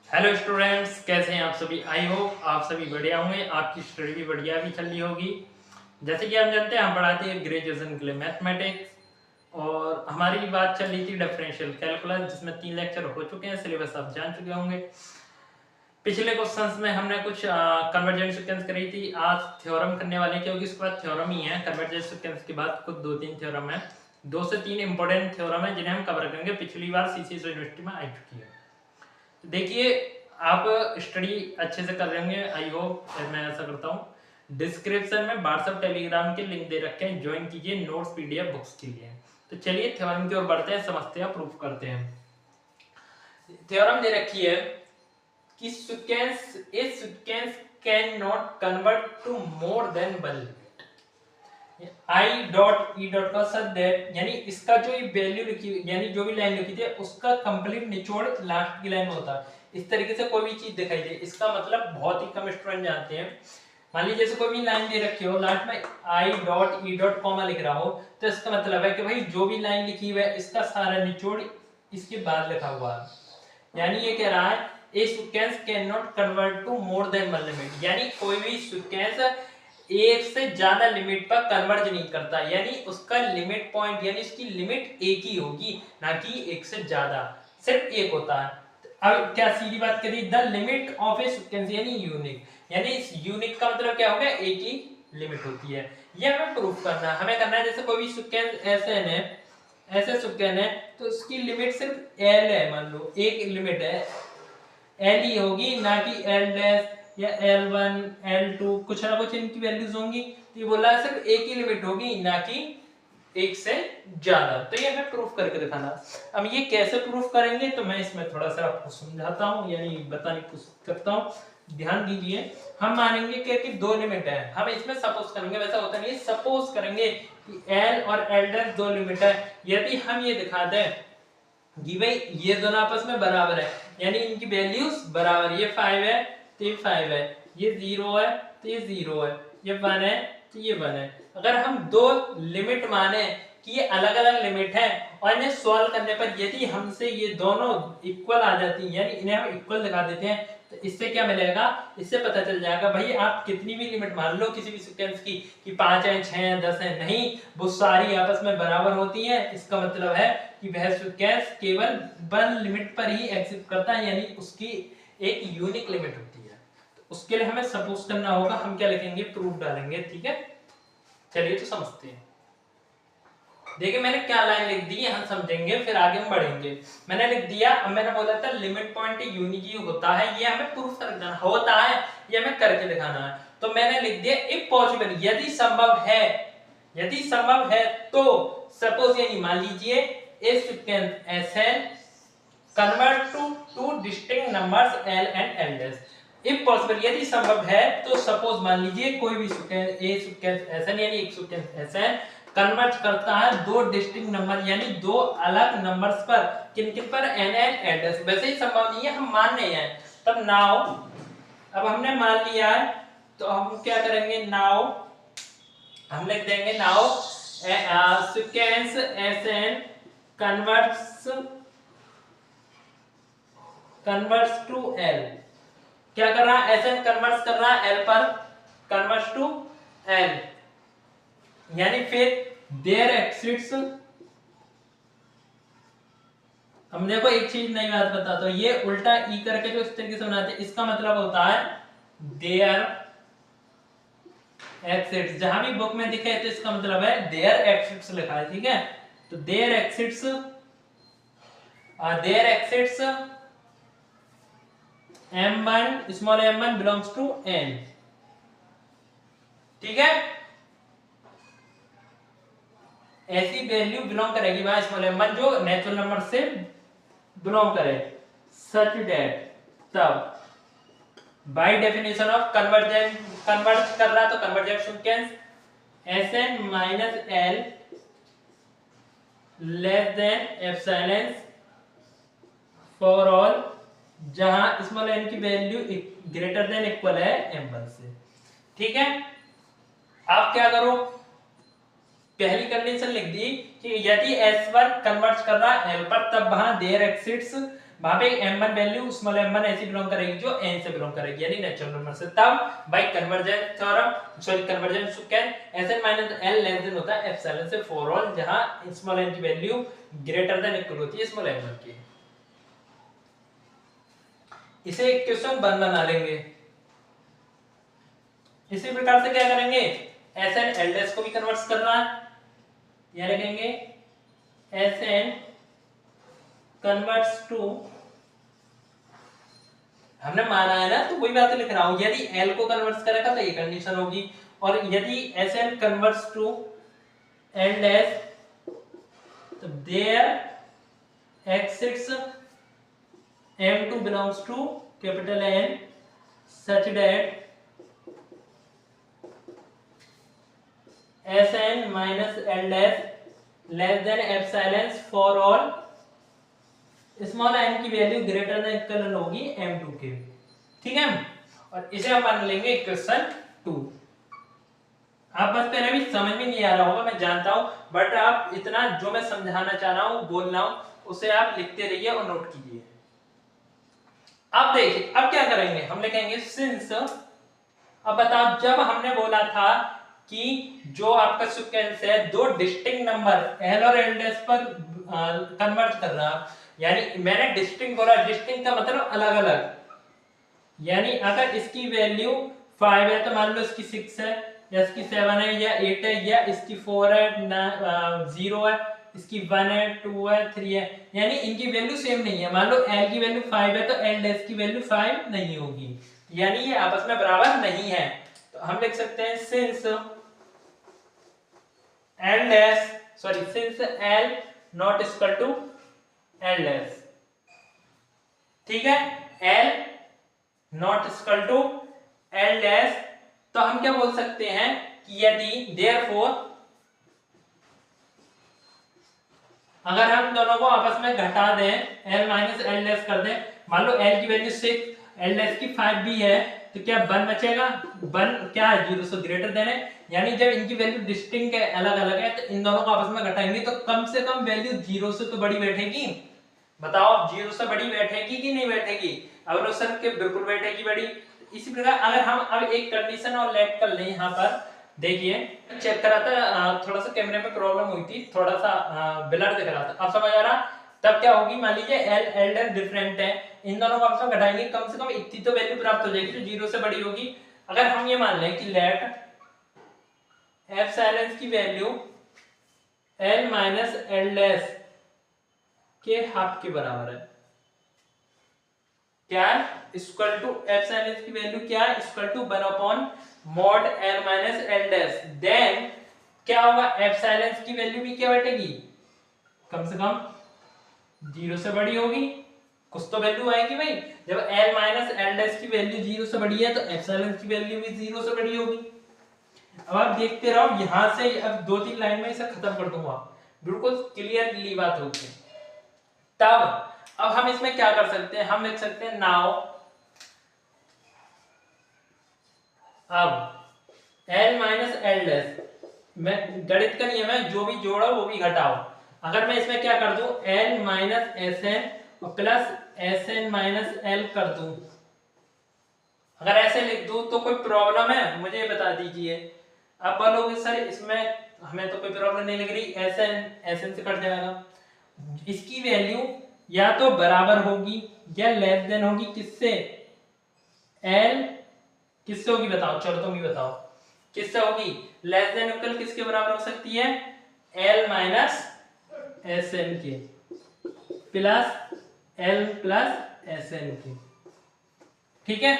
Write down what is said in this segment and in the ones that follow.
Hello students, कैसे हैं आप सभी। आई होप आप सभी बढ़िया होंगे, आपकी स्टडी भी बढ़िया भी चल रही होगी। जैसे कि हम जानते हैं, हम पढ़ाते हैं ग्रेजुएशन के लिए मैथमेटिक्स और हमारी बात चल रही थी डिफरेंशियल कैलकुलस, जिसमें 3 लेक्चर हो चुके हैं। सिलेबस आप जान चुके होंगे। पिछले क्वेश्चंस में हमने कुछ कन्वर्जेंट सीक्वेंस करी थी। आज थ्योरम करने वाले, क्योंकि इसके बाद थ्योरम ही है। कन्वर्जेंट सीक्वेंस के बाद कुछ 2-3 थ्योरम है। 2 से 3 इंपॉर्टेंट थ्योरम है जिन्हें हम कवर करेंगे। पिछली बार सीसीएस यूनिवर्सिटी में आ चुकी है। देखिए, आप स्टडी अच्छे से कर रहे होंगे, आई होप, मैं ऐसा करता हूँ। डिस्क्रिप्शन में व्हाट्सएप टेलीग्राम के लिंक दे रखे हैं, ज्वाइन कीजिए नोट्स पीडीएफ बुक्स के लिए। तो चलिए थ्योरम की ओर बढ़ते हैं, समझते हैं, प्रूफ करते हैं। थ्योरम दे रखी है कि sequence can not convert to more than one limit. I dot E dot का सच दैट, यानी इसका जो वैल्यू लिखी, यानी जो भी लाइन लिखी थी, उसका कंप्लीट निचोड़ लास्ट की लाइन में होता है। इस तरीके से कोई भी चीज दिखाई दे, इसका मतलब बहुत ही कम स्टूडेंट जानते हैं। मान लीजिए जैसे कोई भी लाइन दे रखी हो, लास्ट में आई डॉट ई डॉट कॉमा लिख रहा हो, तो इसका मतलब है कि भाई जो भी लाइन लिखी हुई है, इसका सारा निचोड़ इसके बाद लिखा हुआ है। यानी ये कह रहा है a sequence can not convert to more than one limit, यानी कोई भी सीक्वेंस एक से ज्यादा लिमिट पर कन्वर्ज नहीं करता। यानी उसका लिमिट पॉइंट, यानी इसकी लिमिट एक ही होगी, ना कि एक से ज्यादा, सिर्फ एक होता है। अब क्या सीधी बात करी, the limit of A sequence यानी यूनिक, यानी इस यूनिक का मतलब क्या हो गया, एक ही लिमिट होती है। ये हमें प्रूफ करना है। हमें करना है जैसे कोई भी सीक्वेंस एसएन है, ऐसे सीक्वेंस है, तो उसकी लिमिट सिर्फ एल है। मान लो एक लिमिट है, एल ही होगी, ना कि एल डैश या L1 L2, कुछ ना कुछ इनकी वैल्यूज होंगी। तो ये बोला है सिर्फ एक ही लिमिट होगी, ना कि एक से ज्यादा। तो ये हमें प्रूफ करके दिखाना। अब ये कैसे प्रूफ करेंगे, तो मैं इसमें थोड़ा सा आपको समझाता हूँ, यानी बताने की कोशिश करता हूँ। ध्यान दीजिए, हम मानेंगे कि दो लिमिट है। हम इसमें सपोज करेंगे, वैसा होता नहीं है, सपोज करेंगे कि L और L डैश दो लिमिट है। यदि हम ये दिखा दें कि भाई ये दोनों आपस में बराबर है, यानी इनकी वैल्यूज बराबर, ये 5 है तो ये 5 है, ये 0 है तो ये 0 है, ये 1 है तो ये 1 है। अगर हम दो लिमिट माने कि ये अलग अलग लिमिट है और इन्हें सॉल्व करने पर यदि हमसे ये दोनों इक्वल आ जाती हैं, यानी इन्हें हम इक्वल दिखा देते हैं, तो इससे क्या मिलेगा, इससे पता चल जाएगा भाई आप कितनी भी लिमिट मान लो किसी भी सीक्वेंस की, कि 5 है, 6 है, 10 है, नहीं, वो सारी आपस में बराबर होती हैं। इसका मतलब है कि वह सीक्वेंस केवल वन लिमिट पर ही एग्जिस्ट करता है, यानी उसकी एक यूनिक लिमिट होती है। तो उसके लिए हमें सपोज करना होगा, हम क्या लिखेंगे, प्रूफ डालेंगे। ठीक है, चलिए तो समझते हैं। देखिए मैंने क्या लाइन लिख दी है, हम समझेंगे, फिर आगे हम बढ़ेंगे। मैंने लिख दिया, अब मैंने बोला था लिमिट पॉइंट यूनिक ही होता है, ये हमें प्रूफ कर देना होता है, ये हमें करके दिखाना है। तो मैंने लिख दिया इफ पॉसिबल, यदि संभव है, यदि संभव है तो सपोज, यानी मान लीजिए a sequence Sn convert to two distinct numbers L and L dash. If possible, यदि संभव है तो सपोज मान लीजिए कोई भी सीक्वेंस ए सीक्वेंस Sn, यानी एक सीक्वेंस Sn कन्वर्ट करता है दो डिस्टिंक्ट नंबर, यानी दो अलग नंबर्स पर, किन किन पर, N एंड L डैश। वैसे ही संभव नहीं है, हम मान रहे हैं। तब नाउ, अब हमने मान लिया है, तो हम क्या करेंगे, नाउ हम लिख देंगे, now sequence Sn converts to L। क्या कर रहा है, Sn कन्वर्ट्स कर रहा है L पर, कन्वर्ट्स टू L, यानी फिर देयर एक्सिट्स। हम देखो एक चीज नई बात बताता हूं, ये उल्टा ई करके जो इस तरीके से बनाते हैं, इसका मतलब होता है देयर एक्सिट्स। जहां भी बुक में दिखे तो इसका मतलब है देयर एक्सिट्स लिखा है। ठीक है, तो there exists m1 small m1 belongs to n। ठीक है, ऐसी वैल्यू बिलोंग करेगी वहां स्मॉल m1 जो नेचुरल नंबर से बिलोंग करे, सच दैट, तब by definition of convergent, converge कर रहा तो convergent sequence Sn minus L less then epsilon for all, जहां स्मॉल n की वैल्यू ग्रेटर देन इक्वल है m1 से। ठीक है, आप क्या करो, पहली कंडीशन लिख दी कि यदि S1 कन्वर्ट कर रहा है L पर, तब वहां देयर एक्सिट्स वहां पे m1 वैल्यू स्मॉल m1 ऐसी बिलोंग करेगी जो n से बिलोंग करेगी, यानी नेचुरल नंबर से। तब by convergence theorem, sorry convergence to can Sn minus l less than होता है एप्सिलॉन से फॉर ऑल, जहां स्मॉल n की वैल्यू ग्रेटर देन इक्वल होती है स्मॉल m1 की। इसे इक्वेशन 1 बना लेंगे। इसी प्रकार से क्या करेंगे, Sn l' को भी कन्वर्ट करना है, यह लिखेंगे Sn कन्वर्ट्स टू, हमने माना है ना तो वही बात लिख रहा हूं, यदि l को कन्वर्ट करेगा तो ये कंडीशन होगी, और यदि Sn कन्वर्ट्स टू l' तो there exists m2 belongs to capital N such that Sn minus l' less than epsilon for all small n की वैल्यू ग्रेटर देन इक्वल होगी m2 के। ठीक है, और इसे हम मान लेंगे इक्वेशन 2। आप बस पहले भी समझ में नहीं आ रहा होगा, मैं जानता हूं, बट आप इतना जो मैं समझाना चाह रहा हूं बोल रहा हूं उसे आप लिखते रहिए और नोट कीजिए। अब देखिए अब क्या करेंगे, हम लिखेंगे सिंस, अब बताओ जब हमने बोला था कि जो आपका सीक्वेंस है दो डिस्टिंक्ट नंबर l और l' पर कन्वर्ट कर रहा, यानी मैंने डिस्टिंक्ट बोला, डिस्टिंक्ट का मतलब अलग अलग, यानी अगर इसकी वैल्यू 5 है तो मान लो इसकी 6 है, या इसकी 7 है, या 8 है, या इसकी 4 है, 0 है, इसकी 1 है, 2 है, 3 है, यानी इनकी वैल्यू सेम नहीं है। मान लो l की वैल्यू 5 है तो l' की वैल्यू 5 नहीं होगी, यानी ये आपस में बराबर नहीं है। तो हम लिख सकते हैं since l not equal to l', ठीक है, l not equal to l', तो हम क्या बोल सकते हैं कि यदि देयरफॉर, अगर हम दोनों को आपस में घटा दें l माइनस l' कर दें, मान लो l की वैल्यू 6, l' की 5 भी है, तो क्या 1 बचेगा, 1 क्या है 0 से ग्रेटर देन है, यानी जब इनकी वैल्यू डिस्टिंक्ट है अलग अलग है तो इन दोनों को आपस में घटाएंगे तो कम से कम वैल्यू 0 से तो बड़ी बैठेगी। बताओ 0 से बड़ी बैठेगी कि नहीं बैठेगी, अगर सर के बिल्कुल बैठेगी बड़ी। इसी प्रकार अगर हम अब एक कंडीशन और लेट कर लें, यहाँ पर देखिए चेक करा था, थोड़ा सा कैमरे में प्रॉब्लम हुई थी, थोड़ा सा ब्लर दिख रहा था, अब समझ आ रहा। तब क्या होगी, मान लीजिए l डिफरेंट है, इन दोनों को आपस में घटाएंगे कम से कम इतनी तो वैल्यू प्राप्त हो जाएगी जो 0 से बड़ी होगी। अगर हम ये मान लें कि लेट एप्सिलॉन की वैल्यू l माइनस l' के हाफ के बराबर है, क्या है इक्वल टू एप्सिलॉन की वैल्यू क्या है equal to 1 upon mod l minus l', then क्या होगा, एप्सिलॉन की वैल्यू भी क्या बैठेगी, कम से कम 0 से बड़ी होगी, कुछ तो वैल्यू आएगी भाई। जब l माइनस l' की वैल्यू 0 से बड़ी है तो एप्सिलॉन की वैल्यू भी 0 से बड़ी होगी। अब आप देखते रहो, यहां से अब 2-3 लाइन में इसे खत्म कर दूंगा, बिल्कुल क्लियरली बात होगी। तब अब हम इसमें क्या कर सकते हैं, हम लिख सकते हैं नाउ, अब l माइनस l', मैं गणित का नियम है जो भी जोड़ो वो भी घटाओ, अगर मैं इसमें क्या कर दूं l माइनस Sn और प्लस Sn माइनस l कर दूं, अगर ऐसे लिख दूं तो कोई प्रॉब्लम है मुझे बता दीजिए। आप बोलोगे सर इसमें हमें तो कोई प्रॉब्लम नहीं लग रही, Sn से कट जाएगा, इसकी वैल्यू या तो बराबर होगी या लेस देन होगी, किससे, l किससे होगी बताओ, चलो तुम ही बताओ किससे होगी, लेस देन इक्वल किसके बराबर हो सकती है, l माइनस Sn के प्लस l प्लस Sn के, ठीक है।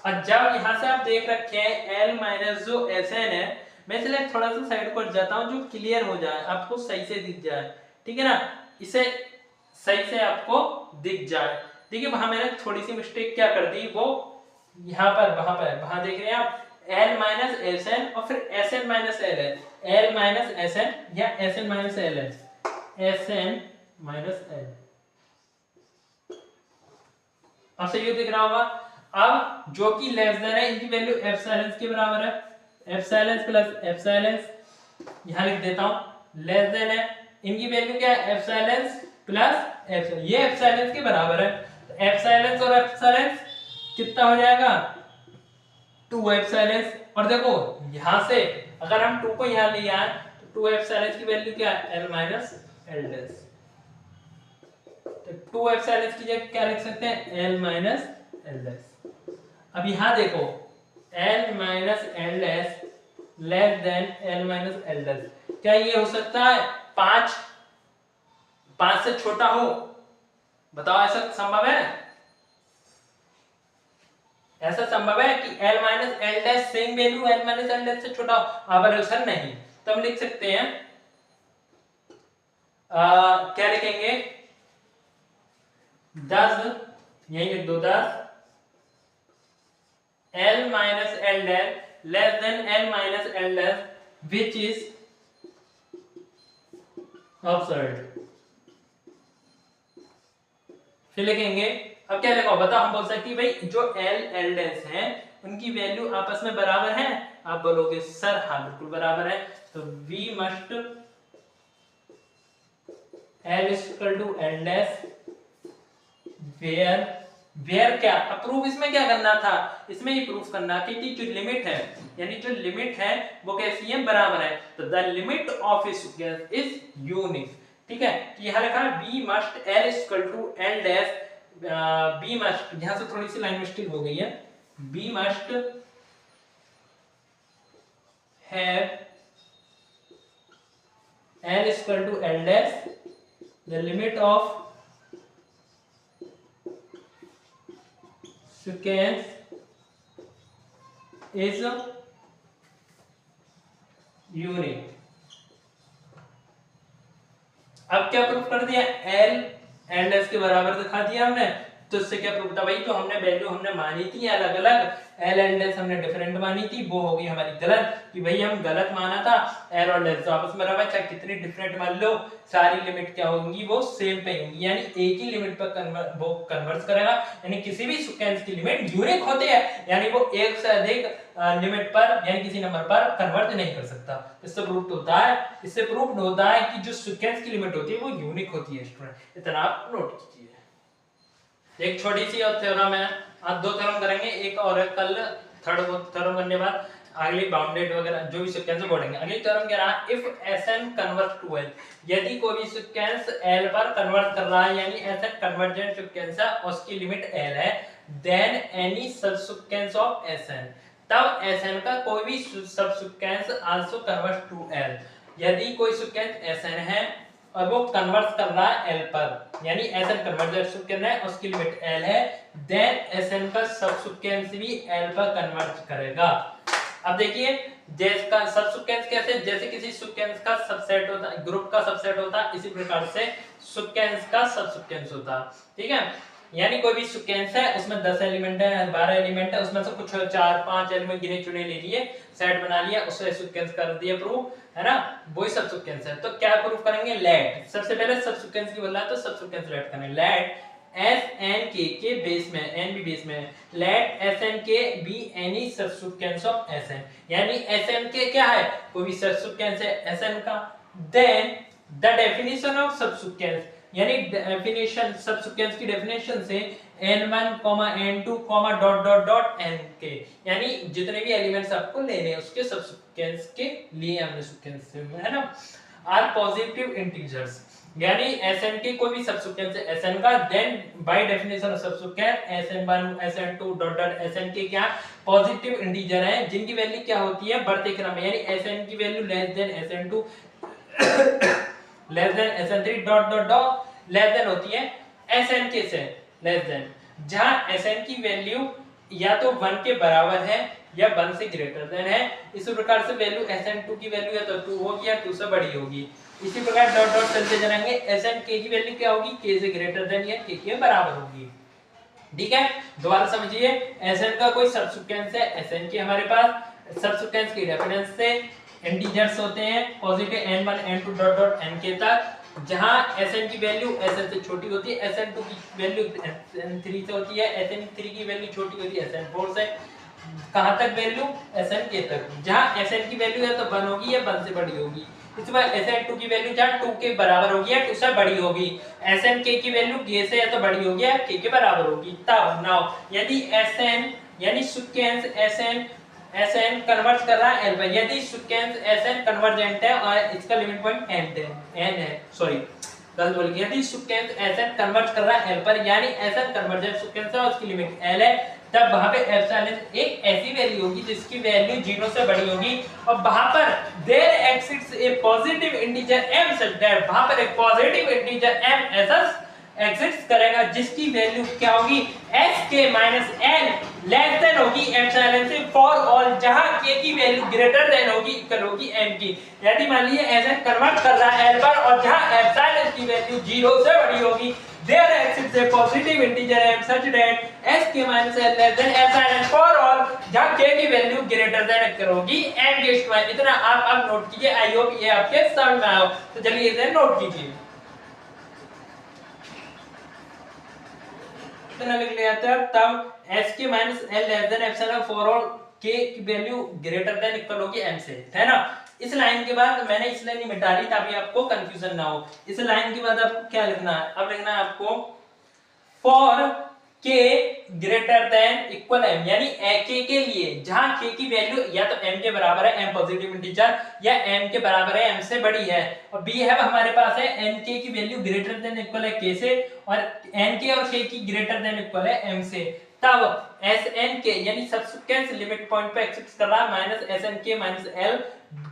और जब यहां से आप देख रखे हैं l माइनस जो Sn है, मैं इसलिए थोड़ा सा साइड पर जाता हूं जो क्लियर हो जाए, आपको सही से दिख जाए, ठीक है ना, इसे सही से आपको दिख जाए। देखिए वहां मैंने थोड़ी सी मिस्टेक क्या कर दी, वो यहाँ पर वहां देख रहे हैं आप l माइनस Sn और फिर Sn माइनस l है, l माइनस Sn या Sn माइनस l है, Sn माइनस l, अब सही दिख रहा होगा। अब जो कि लेस देन है, इनकी वैल्यू एप्सिलॉन के बराबर है, एप्सिलॉन प्लस एप्सिलॉन, यहां लिख देता हूं लेस देन है, इनकी वैल्यू क्या है एप्सिलॉन प्लस एप्सिलॉन, ये एप्सिलॉन के बराबर है। तो एप्सिलॉन और एप्सिलॉन कितना हो जाएगा 2 एप्सिलॉन। और देखो यहां से अगर हम 2 को यहां ले आए तो 2 एप्सिलॉन की वैल्यू क्या है l माइनस l डैश। तो 2 एप्सिलॉन की जगह क्या लिख सकते हैं l माइनस l डैश। अब यहां देखो l minus l dash less than l minus l dash, क्या ये हो सकता है 5 से छोटा हो? बताओ ऐसा संभव है? ऐसा संभव है कि l minus l dash same value l minus l dash से छोटा हो? अवरोधन नहीं। तो हम लिख सकते हैं क्या लिखेंगे 10, यही लिख दो 10 l minus l dash less than l minus l dash which is absurd। फिर लिखेंगे, अब क्या लिखा बताओ, हम बोल सकते हैं भाई जो l l डैश है उनकी वैल्यू आपस में बराबर है? आप बोलोगे सर हाँ बिल्कुल बराबर है। तो v must l is equal to l dash where क्या प्रूफ इसमें क्या करना था? इसमें ये प्रूफ करना था कि जो लिमिट है, यानी जो लिमिट है वो कैसी है बराबर है। तो the limit of A sequence is unique. ठीक है, कि यहां लिखा है b must l is equal to l dash, b must, यहां से थोड़ी सी लाइन मिस्टेक हो गई है, b must have l is equal to l dash the limit of sequence is unique। अब क्या प्रूफ कर दिया? l एंड s के बराबर दिखा दिया हमने। तो इससे क्या प्रूफ था भाई, तो हमने वैल्यू हमने मानी थी अलग अलग, l एंड s हमने डिफरेंट मानी थी, वो हो गई हमारी गलत, कि भाई हम गलत माना था l और s आपस में बराबर, चाहे कितनी डिफरेंट मान लो सारी लिमिट क्या होंगी वो सेम पे होंगी, यानी एक ही लिमिट पर वो कन्वर्ट करेगा। यानी किसी भी सीक्वेंस की लिमिट यूनिक होती है, यानी वो एक से अधिक लिमिट पर यानी किसी नंबर पर कन्वर्ट नहीं कर सकता। इससे प्रूफ होता है, इससे प्रूफ होता है कि जो सीक्वेंस की लिमिट होती है वो यूनिक होती है। स्टूडेंट इतना आप नोट कीजिए। एक छोटी सी और थ्योरम है, आज 2 थ्योरम करेंगे, एक और कल थर्ड थ्योरम करने बाद अगली बाउंडेड वगैरह जो भी सीक्वेंस पढ़ेंगे। अगली थ्योरम कह रहा है if Sn convert to L, यदि कोई भी सीक्वेंस L पर कन्वर्ट कर रहा है, यानी Sn कन्वर्जेंट सीक्वेंस है, उसकी लिमिट L है, then any sub sequence of Sn, तब Sn का कोई भी sub sequence also convert to L। यदि कोई सीक्वेंस Sn है और वो कन्वर्ट कर रहा है L पर, यानी Sn कन्वर्ट करना है, उसकी लिमिट L है, देन Sn का सब सीक्वेंस भी L पर कन्वर्ट करेगा। अब देखिए जिसका सब सीक्वेंस कैसे, जैसे किसी सीक्वेंस का सबसेट होता है, ग्रुप का सबसेट होता है, इसी प्रकार से सीक्वेंस का सब सीक्वेंस होता है। ठीक है, यानी कोई भी सीक्वेंस है उसमें 10 एलिमेंट है, 12 एलिमेंट है, उसमें से कुछ 4-5 एलिमेंट गिने चुने ले लिए, सेट बना लिया, उससे सीक्वेंस कर दिया प्रूफ, है ना, वही सब सीक्वेंस है। तो क्या प्रूफ करेंगे? लेट, सबसे पहले सब सीक्वेंस की बोला है तो सब सीक्वेंस लेट करेंगे। लेट Sn के बेस में n भी बेस में, लेट Sn के be any sub sequence of Sn, यानी Sn के क्या है कोई भी सब सीक्वेंस है Sn का, देन द डेफिनेशन ऑफ सब सीक्वेंस, यानी डेफिनेशन सब सीक्वेंस की डेफिनेशन से n1, n2, dot dot dot n के, यानी जितने भी एलिमेंट्स आपको लेने हैं उसके सब सीक्वेंस के लिए हमने सीक्वेंस है ना, आर पॉजिटिव इंटीजर्स, यानी Sn के कोई भी सब सीक्वेंस है Sn का, देन बाय डेफिनेशन ऑफ सब sequence Sn1, Sn2 dot dot Sn के क्या पॉजिटिव इंटीजर हैं, जिनकी वैल्यू क्या होती है बढ़ते क्रम में, यानी Sn की value less than Sn2 less than Sn3 dot dot dot less than होती है Sn के से लेस देन, जहां Sn की वैल्यू या तो 1 के बराबर है या 1 से ग्रेटर देन है। इसी प्रकार से वैल्यू Sn2 की वैल्यू या तो 2 होगी या 2 से बड़ी होगी। इसी प्रकार डॉट डॉट चलते जाएंगे, Sn k की वैल्यू क्या होगी k से ग्रेटर देन या k के बराबर होगी। ठीक है, दोबारा समझिए, Sn का कोई सब सीक्वेंस है, Sn की हमारे पास सब सीक्वेंस की रेफरेंस से इंटीजर्स होते हैं positive n1 n2 dot dot n तक, जहां Sn की वैल्यू Sn से छोटी होती है, Sn2 की वैल्यू Sn3 से होती है, Sn3 की वैल्यू छोटी होती है Sn4 से, कहां तक वैल्यू Sn के तक, जहां Sn की वैल्यू है तो 1 होगी या 1 से बड़ी होगी। इस बार Sn2 की वैल्यू जहां 2 के बराबर होगी या 2 से बड़ी होगी, Snk की वैल्यू k से या तो बड़ी होगी या k के बराबर होगी। तब नाउ यदि Sn यानी सुकेंस Sn कन्वर्ट कर रहा है L पर, यदि सुकेंस Sn कन्वर्जेंट है और इसका लिमिट पॉइंट n है, सॉरी गलत बोल गया, यदि सुकेंस Sn कन्वर्ट कर रहा है L पर, यानी Sn कन्वर्जेंट सुकेंस है और उसकी लिमिट L है, तब वहां पे एप्सिलॉन एक ऐसी वैल्यू होगी जिसकी वैल्यू 0 से बड़ी होगी और वहां पर there exists a positive integer m such that, वहां पर एक पॉजिटिव इंटीजर m ऐसा एग्जिस्ट करेगा जिसकी वैल्यू क्या होगी sk n लेस देन होगी एप्सिलॉन से फॉर ऑल, जहां k की वैल्यू ग्रेटर देन होगी इक्वल होगी m की। यदि मान लीजिए Sn कन्वर्ट कर रहा है L पर और जहां एप्सिलॉन की वैल्यू 0 से बड़ी होगी, there exists a positive integer m such that sk minus n less than epsilon for all, जहां k की वैल्यू ग्रेटर देन इक्वल होगी m के स्क्वायर। इतना आप नोट कीजिए, आई होप ये आपके समझ में आया। तो चलिए इसे नोट कीजिए, इतना लिख लिया था। तब sk minus n less than epsilon for all, k की वैल्यू ग्रेटर देन इक्वल होगी m से, है ना। इस लाइन के बाद मैंने इस लाइन मिटा दी ताकि आपको कंफ्यूजन ना हो। इस लाइन के बाद आपको क्या लिखना है, अब लिखना है आपको for k greater than equal m, यानी k के लिए जहां k की वैल्यू या तो m के बराबर है, m पॉजिटिव इंटीजर, या m के बराबर है, m से बड़ी है, और b है हमारे पास है nk की वैल्यू ग्रेटर देन इक्वल है k से, और nk और k की ग्रेटर देन इक्वल है m से। तब Snk यानी सबसिक्वेंस लिमिट पॉइंट पे एक्सिस्ट कर रहा है -Snk -L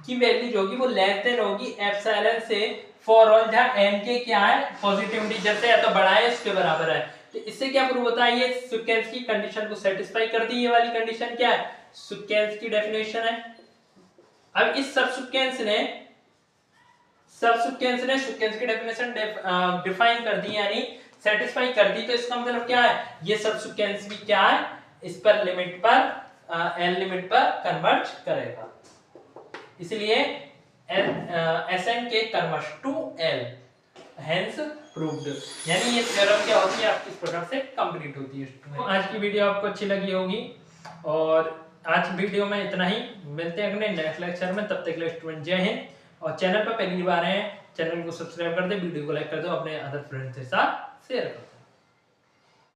की वैल्यू जो होगी वो लेस देन होगी एप्सिलॉन से फॉर ऑल, जहां nk क्या है पॉजिटिव इंटीजर से या तो बड़ा है इसके बराबर है। तो इससे क्या प्रूव होता है, ये सीक्वेंस की कंडीशन को सेटिस्फाई करती है। ये वाली कंडीशन क्या है, सीक्वेंस की डेफिनेशन है। अब इस सबसीक्वेंस ने सीक्वेंस की डेफिनेशन डिफाइन कर दी यानी सेटिस्फाई कर दी, तो इसका मतलब क्या है, ये सबसीक्वेंस भी क्या है इस पर लिमिट पर n लिमिट पर कन्वर्ज करेगा, इसलिए Sn के converge to L, hence proved. यानी ये थ्योरम क्या होती है आपकी इस प्रोडक्ट से कंप्लीट होती है। तो आज की वीडियो आपको अच्छी लगी होगी और आज वीडियो में इतना ही, मिलते हैं अगले नेक्स्ट लेक्चर में, तब तक के लिए स्टूडेंट जय हिंद। और चैनल पर पहली बार हैं, चैनल को सब्सक्राइब कर दे, वीडियो को लाइक कर दो, अपने अदर फ्रेंड्स के साथ शेयर कर दो।